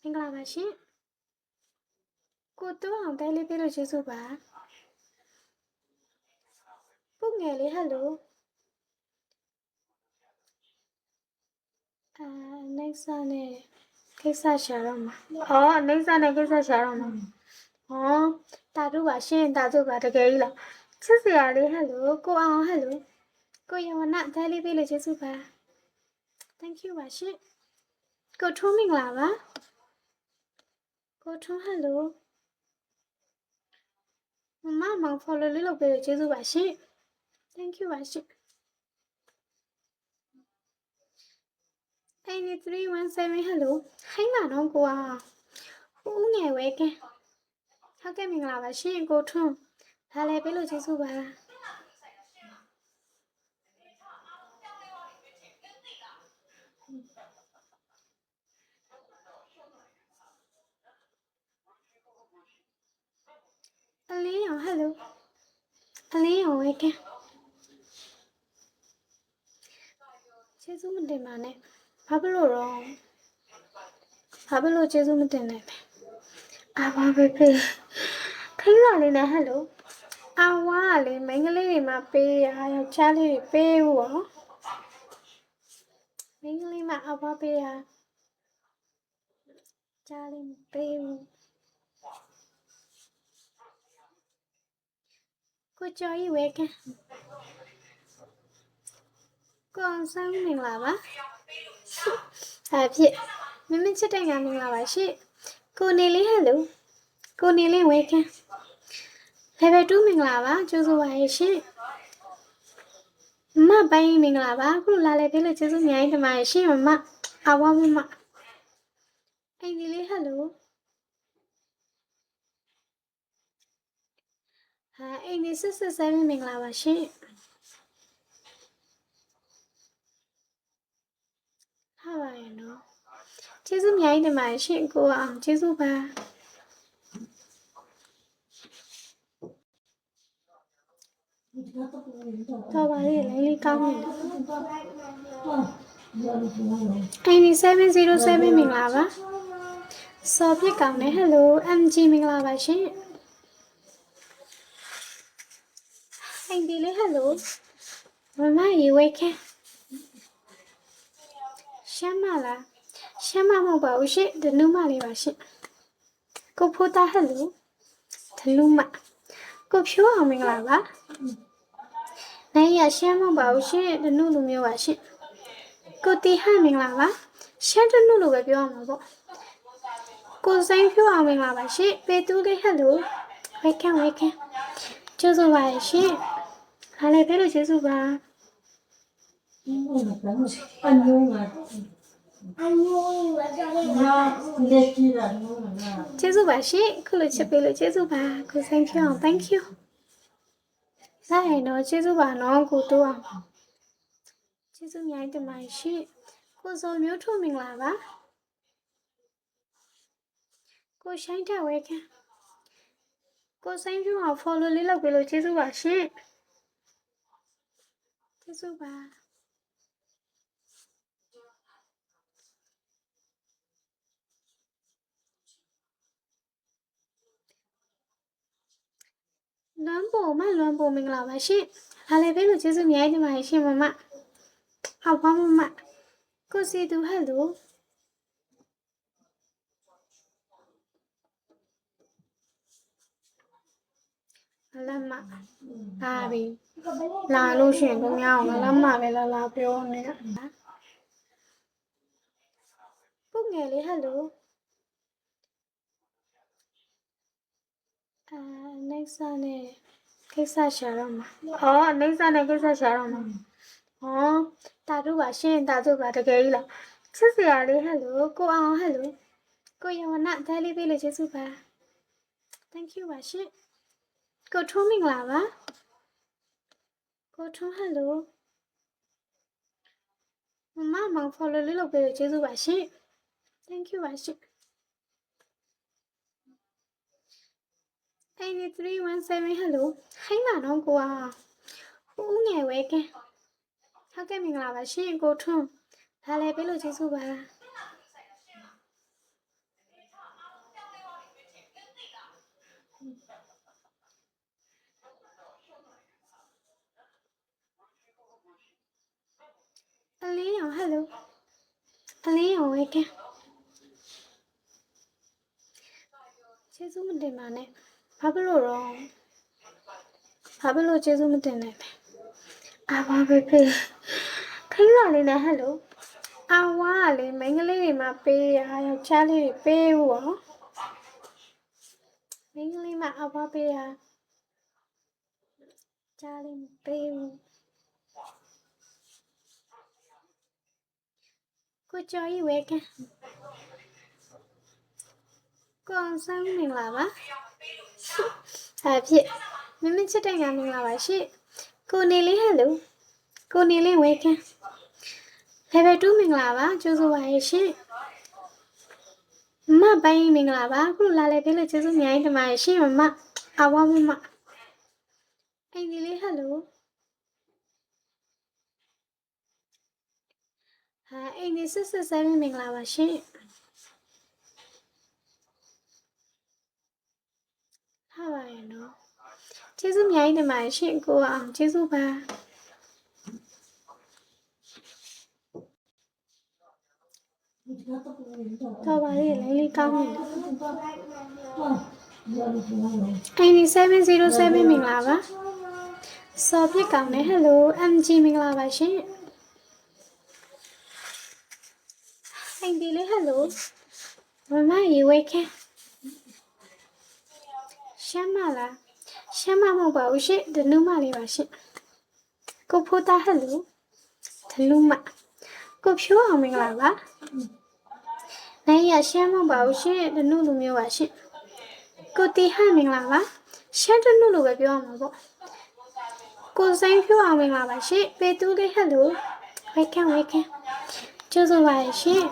မင်္ဂလာပါရှင်ကိုတူအောင်တဲလေးပေးလို့ကျေးဇူးပါပုတ်ငယ်လေးဟယ်လိုနေစာနဲ့ကိစ္စရှာတော့မှာနေစာနဲ့ကိစ္စရှာတော့မှာတာတို့ပါရှင်တာတို့ပါတကယ်ကြီးလားချစ်စရာလေးဟယ်လိုကိုအောင်ဟယ်လိုကိုယဝနတဲလေးပေးလို့ကျေးဇူးပါ thank you ပါရှင်ကိုထုံးမင်္ဂလာပါကိုထုံးဟယ်လိုမမမောင် follow လေးလုပ်ပေးလို့ကျေးဇူးပါရှင် thank you ပါရှင်8317 hello ဟိုင်းပါတော့ကိုအောင်ဦးငယ်ဝဲကဲဟုတ်ကဲ့မင်္ဂလာပါရှင်ကိုထွန်းဒါလည်းပေးလို့ကျေးဇူးပါအလင်းအောင် hello အလင်းအောင်ဝဲကဲကျေးဇူးမတင်ပါနဲ့ဘာဖြစ်လို့ကျေးဇူးမတင်နဲ့ဘာပဲဖေးခိုင်းလာလေးနဲ့ hello ဝါလေမိန်းကလေးတွေမှာပေးရယောက်ျားလေးတွေပေးဘူးဟောမိန်းကလေးမှာဝါပေးရကြားလေးမပေးဘူးကိုကျော်ကြီးဝဲကဲကိုအောင်ဆန်းမင်္ဂလာပါဖြစ်မင်းချစ်တဲ့ငါမင်္ဂလာပါရှင့်ကိုနေလေးဟယ်လိုကိုနေလေးဝဲကဲ level 2မင်္ဂလာပါကျေးဇူးပါရဲ့ရှင်မပိုင်းမင်္ဂလာပါခုလာလေပေးလို့ကျေးဇူးအများကြီးတင်ပါတယ်ရှင်မအဝါမအိမ်ဒီလေးဟယ်လိုအိမ်ဒီ667မင်္ဂလာပါရှင်ဟာပါရဲ့နော်ကျေးဇူးအများကြီးတင်ပါတယ်ရှင်ကိုအောင်ကျေးဇူးပါတော့ပါလေလိုင်းလေးကောင်းနေတယ်အိမ်ဒီ707မင်္ဂလာပါစောပြစ်ကောင်းနေဟယ်လို MG မင်္ဂလာပါရှင်အိမ်ဒီလေးဟယ်လိုမရေဝဲခဲရှမ်းမလားရှမ်းမမဟုတ်ပါဘူးရှင်ဒနုမလေးပါရှင်ကိုဖိုးသားဟယ်လိုဒနုမကိုဖြိုးအောင်မင်္ဂလာပါနိုင်ရရှမ်းမဟုတ်ပါဘူးရှင်ဒနုလူမျိုးပါရှင်ကိုတီဟမင်္ဂလာပါရှမ်းဒနုလိုပဲပြောရမှာပေါ့ကိုစိန်ဖြိုးအောင်မင်္ဂလာပါရှင်ပေတူးလေးဟယ်လိုဝဲခံကျေးဇူးပါရှင်အားလည်းပြလို့ကျေးဇူးပါကျေးဇူးပါရှင်ခုလိုချစ်ပေးလို့ကျေးဇူးပါကိုစိန်ဖြိုးအောင် thank you ဆက်ရင်တော့ကျေးဇူးပါနော်ကိုတိုးအောင်ကျေးဇူးအများကြီးတင်ပါတယ်ရှင်ကိုစောမျိုးထွန်းမင်္ဂလာပါကိုရှိုင်းတက်ဝဲခံကိုစိန်ဖြိုးအောင် follow လေးလုပ်ပေးလို့ကျေးဇူးပါရှင်ကျေးဇူးပါလွမ်းပုံမင်္ဂလာပါရှင်လာလေပေးလို့ကျေးဇူးအများကြီးတင်ပါတယ်ရှင်မကိုစီတူဟယ်လိုလမ်းမလာပြီလာလို့ရှင်သူများအောင်လမ်းမပဲလာပြောနေပုတ်ငယ်လေးဟယ်လိုနေစာနဲ့ကိစ္စရှာတော့မှာနေစာနဲ့ကိစ္စရှာတော့မှာတာတို့ပါရှင်တာတို့ပါတကယ်ကြီးလားချစ်စရာလေးဟယ်လိုကိုအောင်ဟယ်လိုကိုယဝနတဲလေးပေးလို့ကျေးဇူးပါ thank you ပါရှင်ကိုထုံးမင်္ဂလာပါကိုထုံးဟယ်လိုမမောင် follow လေးလုပ်ပေးလို့ကျေးဇူးပါရှင် thank you ပါရှင်8317 hello ဟိုင်းပါတော့ကိုအောင်ဦးငယ်ဝဲကဲဟုတ်ကဲ့မင်္ဂလာပါရှင်ကိုထွန်းဒါလည်းပေးလို့ကျေးဇူးပါ အောင် hello အလင်းအောင်ဝဲကကျေးဇူးမတင်ပါနဲ့ဘာဖြစ်လို့ကျေးဇူးမတင်နဲ့အာဝါပဲဖေးခိုင်းလာလေးနဲ့ hello အာဝါကလေမိန်းကလေးတွေမှာပေးရယောက်ျားလေးတွေပေးဘူးရောမိန်းကလေးမှာအာဝါပေးရကြားလေးမပေးဘူးကိုကျော်ကြီးဝဲကကိုအောင်ဆန်းမင်္ဂလာပါဟာဖြစ်မင်းမချစ်တဲ့ကမင်္ဂလာပါရှင့်ကိုနေလေး hello ကိုနေလေးဝဲကlevel 2မင်္ဂလာပါကျေးဇူးပါရဲ့ရှင်မပိုင်းမင်္ဂလာပါခုလာလေဖေးလို့ကျေးဇူးအများကြီးတင်ပါတယ်ရှင်မအဝါမအိမ်ဒီလေး hello ဟာအိမ်ဒီ667မင်္ဂလာပါရှင်ဟာပါရဲ့နော်ကျေးဇူးအများကြီးတင်ပါတယ်ရှင်ကိုအောင်ကျေးဇူးပါတော့ပါလေလိုင်းလေးကောင်းနေတယ်အိမ်ဒီ707မင်္ဂလာပါစော်ပြစ်ကောင်းနေ hello MG မင်္ဂလာပါရှင်အိမ်ဒီလေး hello မမရေဝဲခဲရှမ်းမလားရှမ်းမမဟုတ်ပါဘူးရှင်ဒနုမလေးပါရှင်ကိုဖိုးသား hello ဒနုမကိုဖြိုးအောင်မင်္ဂလာပါနိုင်ရရှမ်းမဟုတ်ပါဘူးရှင်ဒနုလူမျိုးပါရှင်ကိုတီဟမင်္ဂလာပါရှမ်းဒနုလိုပဲပြောရမှာပေါ့ကိုစိန်ဖြိုးအောင်မင်္ဂလာပါရှင်ပေတူးလေး hello ဝဲခံကျေးဇူးပါရှင်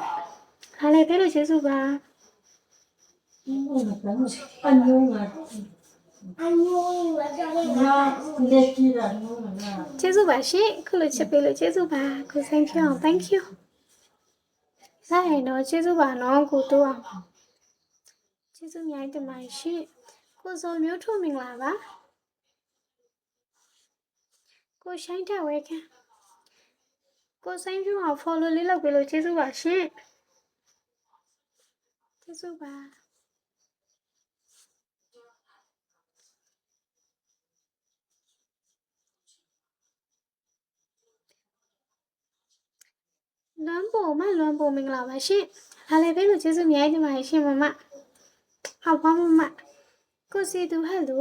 အားလည်းပြလို့ကျေးဇူးပါကျေးဇူးပါရှင်ခုလိုချစ်ပေးလို့ကျေးဇူးပါကိုစိန်ဖြိုးအောင် thank you စားရင်တော့ကျေးဇူးပါနော်ကိုတိုးအောင်ကျေးဇူးအများကြီးတင်ပါတယ်ရှင်ကိုစောမျိုးထွန်းမင်္ဂလာပါကိုရှိုင်းတက်ဝဲခံကိုစိန်ဖြိုးအောင် follow လေးလုပ်ပေးလို့ကျေးဇူးပါရှင်ကျေးဇူးပါလွမ်းပုံမင်္ဂလာပါရှင်အားလည်းပဲလို့ကျေးဇူးအများကြီးတင်ပါတယ်ရှင်မအဘွားမကိုစီသူ hello